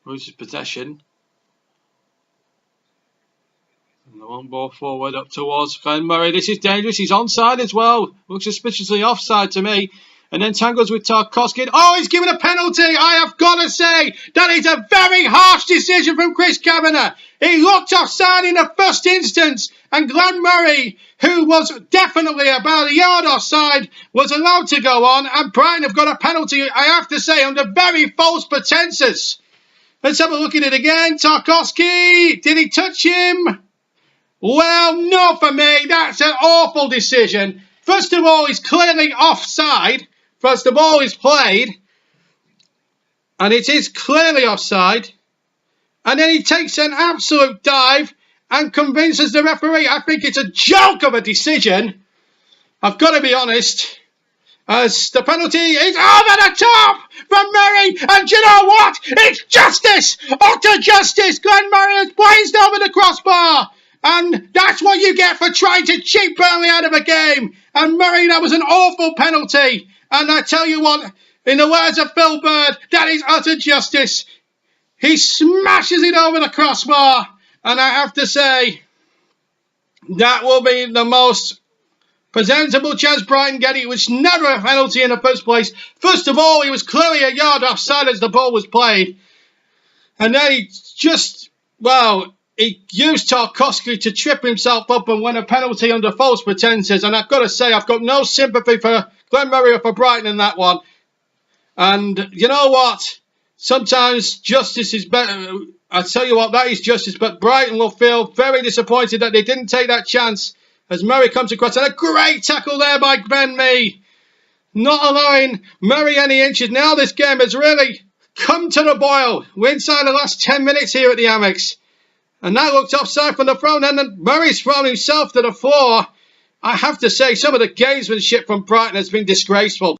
loses possession. And the long ball forward up towards Glenn Murray. This is dangerous. He's onside as well. Looks suspiciously offside to me. And then tangles with Tarkovsky. Oh, he's given a penalty. I have got to say that is a very harsh decision from Chris Kavanagh. He looked offside in the first instance, and Glenn Murray, who was definitely about a yard offside, was allowed to go on, and Brighton have got a penalty, I have to say, under very false pretences. Let's have a look at it again. Tarkovsky, did he touch him? Well, no for me. That's an awful decision. First of all, he's clearly offside. First the ball is played, and it is clearly offside. And then he takes an absolute dive and convinces the referee. I think it's a joke of a decision. I've got to be honest. As the penalty is over the top from Murray. And you know what? It's justice. Utter justice. Glenn Murray has blazed over the crossbar. And that's what you get for trying to cheat Burnley out of a game. And Murray, that was an awful penalty. And I tell you what, in the words of Phil Bird, that is utter justice. He smashes it over the crossbar. And I have to say, that will be the most presentable chance Brighton get. It was never a penalty in the first place. First of all, he was clearly a yard offside as the ball was played. And then he just, well, he used Tarkovsky to trip himself up and win a penalty under false pretences. And I've got to say, I've got no sympathy for Glenn Murray or for Brighton in that one. And you know what? Sometimes justice is better. I tell you what, that is justice. But Brighton will feel very disappointed that they didn't take that chance as Murray comes across. And a great tackle there by Ben Mee. Not allowing Murray any inches. Now this game has really come to the boil. We're inside the last 10 minutes here at the Amex. And that looked offside from the front end. And Murray's thrown himself to the floor. I have to say, some of the gamesmanship from Brighton has been disgraceful.